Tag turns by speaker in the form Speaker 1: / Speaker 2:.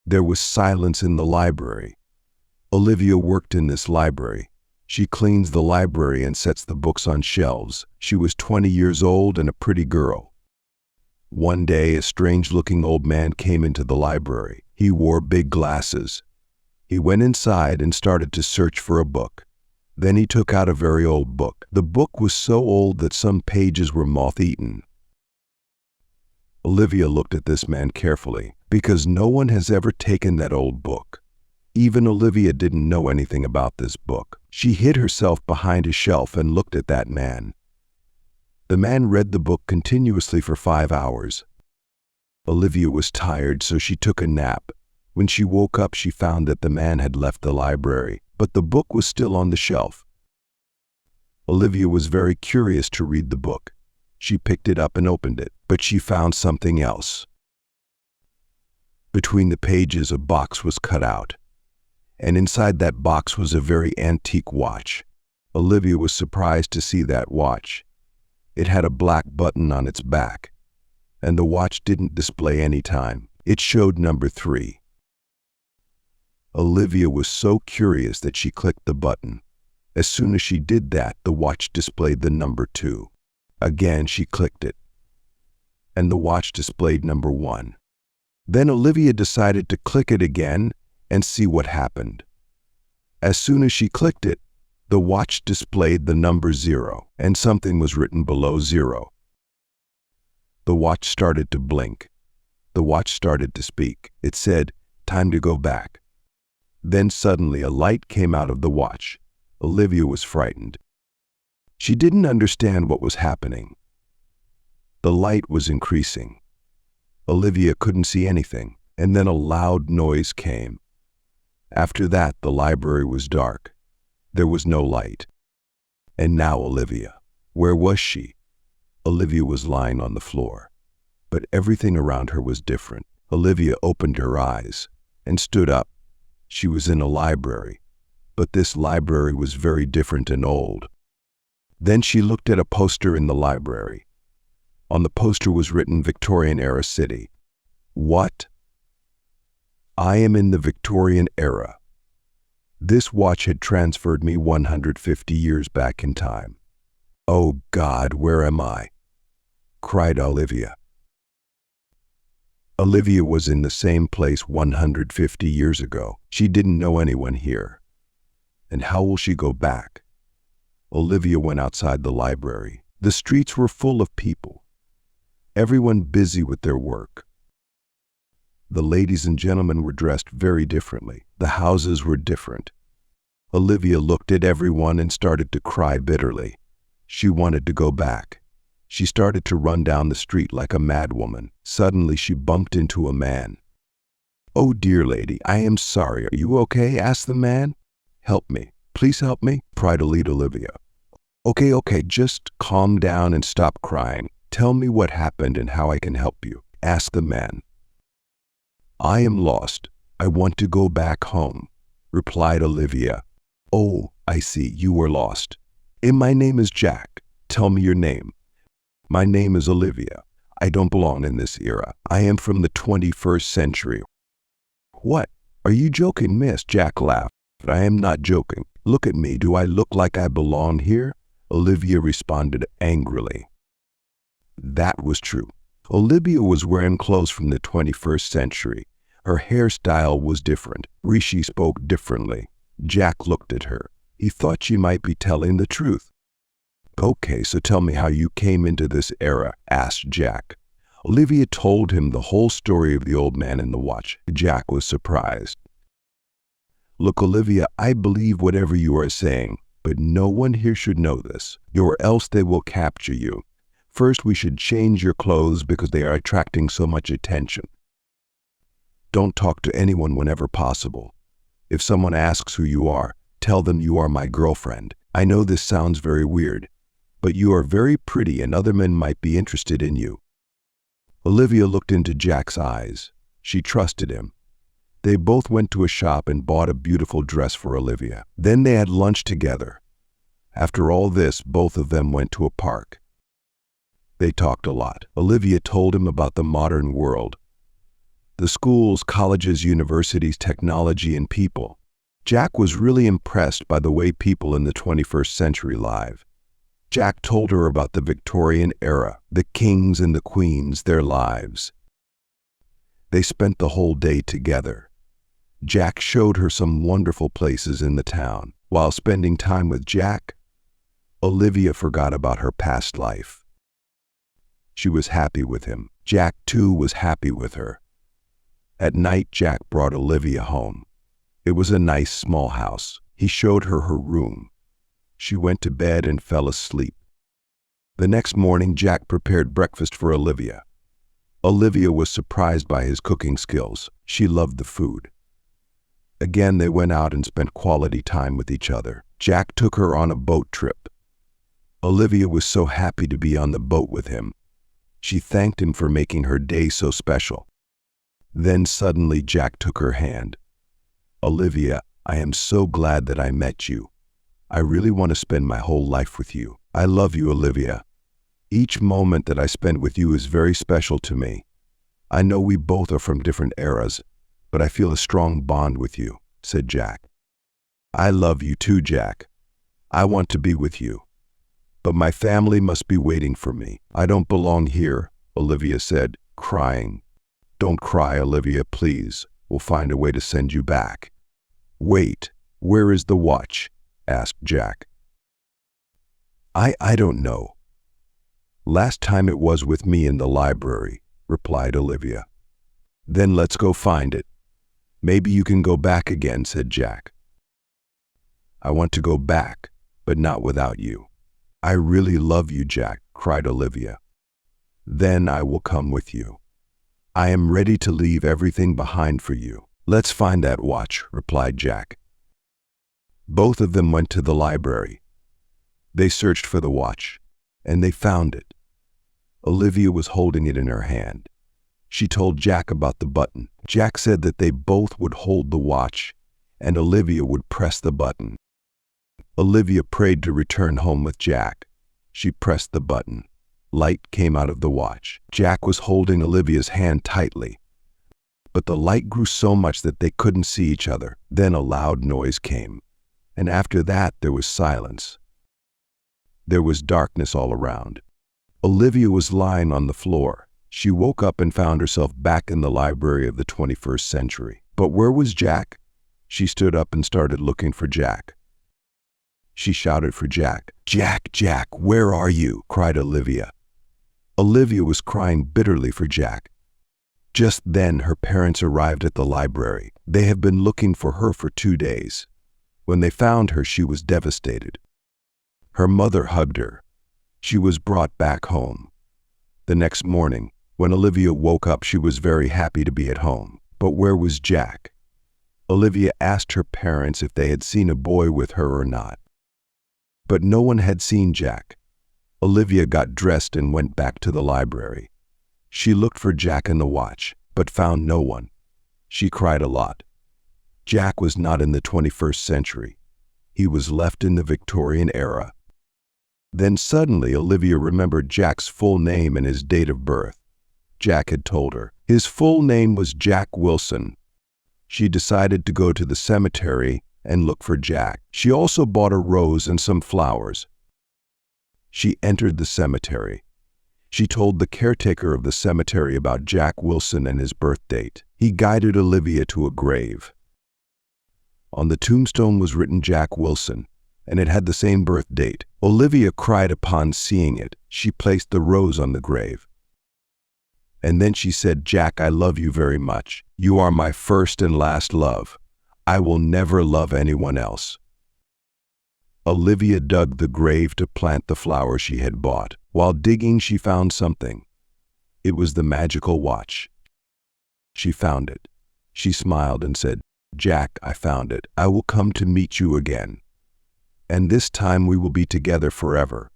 Speaker 1: There was silence in the library. Olivia worked in this library. She cleans the library and sets the books on shelves. She was 20 years old and a pretty girl. One day, a strange-looking old man came into the library. He wore big glasses. He went inside and started to search for a book. Then he took out a very old book. The book was so old that some pages were moth-eaten. Olivia looked at this man carefully, because no one has ever taken that old book. Even Olivia didn't know anything about this book. She hid herself behind a shelf and looked at that man. The man read the book continuously for 5 hours. Olivia was tired, so she took a nap. When she woke up, she found that the man had left the library, but the book was still on the shelf. Olivia was very curious to read the book. She picked it up and opened it, but she found something else. Between the pages, a box was cut out, and inside that box was a very antique watch. Olivia was surprised to see that watch. It had a black button on its back, and the watch didn't display any time. It showed number 3. Olivia was so curious that she clicked the button. As soon as she did that, the watch displayed the number 2. Again, she clicked it, and the watch displayed number 1. Then Olivia decided to click it again and see what happened. As soon as she clicked it, the watch displayed the number 0, and something was written below 0. The watch started to blink. The watch started to speak. It said, "Time to go back." Then suddenly a light came out of the watch. Olivia was frightened. She didn't understand what was happening. The light was increasing. Olivia couldn't see anything, and then a loud noise came. After that, the library was dark. There was no light. And now Olivia. Where was she? Olivia was lying on the floor, but everything around her was different. Olivia opened her eyes and stood up. She was in a library, but this library was very different and old. Then she looked at a poster in the library. On the poster was written Victorian-era city. What? I am in the Victorian era. This watch had transferred me 150 years back in time. Oh God, where am I? Cried Olivia. Olivia was in the same place 150 years ago. She didn't know anyone here. And how will she go back? Olivia went outside the library. The streets were full of people, everyone busy with their work. The ladies and gentlemen were dressed very differently. The houses were different. Olivia looked at everyone and started to cry bitterly. She wanted to go back. She started to run down the street like a madwoman. Suddenly she bumped into a man. "Oh dear lady, I am sorry. Are you okay?" asked the man. "Help me. Please help me," cried Olivia. Okay, just calm down and stop crying. Tell me what happened and how I can help you," asked the man. "I am lost. I want to go back home," replied Olivia. "Oh, I see, you were lost. And my name is Jack. Tell me your name." "My name is Olivia. I don't belong in this era. I am from the 21st century." "What? Are you joking, miss?" Jack laughed. "I am not joking. Look at me. Do I look like I belong here?" Olivia responded angrily. That was true. Olivia was wearing clothes from the 21st century. Her hairstyle was different. Rishi spoke differently. Jack looked at her. He thought she might be telling the truth. "Okay, so tell me how you came into this era," asked Jack. Olivia told him the whole story of the old man and the watch. Jack was surprised. "Look, Olivia, I believe whatever you are saying, but no one here should know this, or else they will capture you. First, we should change your clothes because they are attracting so much attention. Don't talk to anyone whenever possible. If someone asks who you are, tell them you are my girlfriend. I know this sounds very weird, but you are very pretty and other men might be interested in you." Olivia looked into Jack's eyes. She trusted him. They both went to a shop and bought a beautiful dress for Olivia. Then they had lunch together. After all this, both of them went to a park. They talked a lot. Olivia told him about the modern world. the schools, colleges, universities, technology, and people. Jack was really impressed by the way people in the 21st century live. Jack told her about the Victorian era, the kings and the queens, their lives. They spent the whole day together. Jack showed her some wonderful places in the town. While spending time with Jack, Olivia forgot about her past life. She was happy with him. Jack, too, was happy with her. At night, Jack brought Olivia home. It was a nice small house. He showed her her room. She went to bed and fell asleep. The next morning, Jack prepared breakfast for Olivia. Olivia was surprised by his cooking skills. She loved the food. Again, they went out and spent quality time with each other. Jack took her on a boat trip. Olivia was so happy to be on the boat with him. She thanked him for making her day so special. Then suddenly Jack took her hand. "Olivia, I am so glad that I met you. I really want to spend my whole life with you. I love you, Olivia. Each moment that I spend with you is very special to me. I know we both are from different eras, but I feel a strong bond with you," said Jack. "I love you too, Jack. I want to be with you. But my family must be waiting for me. I don't belong here," Olivia said, crying. "Don't cry, Olivia, please. We'll find a way to send you back." "Wait, where is the watch?" asked Jack. I don't know. Last time it was with me in the library," replied Olivia. "Then let's go find it. Maybe you can go back again," said Jack. "I want to go back, but not without you." "I really love you, Jack," cried Olivia. "Then I will come with you. I am ready to leave everything behind for you." "Let's find that watch," replied Jack. Both of them went to the library. They searched for the watch, and they found it. Olivia was holding it in her hand. She told Jack about the button. Jack said that they both would hold the watch, and Olivia would press the button. Olivia prayed to return home with Jack. She pressed the button. Light came out of the watch. Jack was holding Olivia's hand tightly, but the light grew so much that they couldn't see each other. Then a loud noise came, and after that there was silence. There was darkness all around. Olivia was lying on the floor. She woke up and found herself back in the library of the 21st century. But where was Jack? She stood up and started looking for Jack. She shouted for Jack. "Jack, Jack, where are you?" cried Olivia. Olivia was crying bitterly for Jack. Just then her parents arrived at the library. They had been looking for her for 2 days. When they found her, she was devastated. Her mother hugged her. She was brought back home. The next morning, when Olivia woke up, she was very happy to be at home. But where was Jack? Olivia asked her parents if they had seen a boy with her or not. But no one had seen Jack. Olivia got dressed and went back to the library. She looked for Jack in the watch, but found no one. She cried a lot. Jack was not in the 21st century. He was left in the Victorian era. Then suddenly Olivia remembered Jack's full name and his date of birth. Jack had told her. His full name was Jack Wilson. She decided to go to the cemetery and look for Jack. She also bought a rose and some flowers. She entered the cemetery. She told the caretaker of the cemetery about Jack Wilson and his birth date. He guided Olivia to a grave. On the tombstone was written Jack Wilson, and it had the same birth date. Olivia cried upon seeing it. She placed the rose on the grave. And then she said, "Jack, I love you very much. You are my first and last love. I will never love anyone else." Olivia dug the grave to plant the flower she had bought. While digging, she found something. It was the magical watch. She found it. She smiled and said, "Jack, I found it. I will come to meet you again. And this time we will be together forever."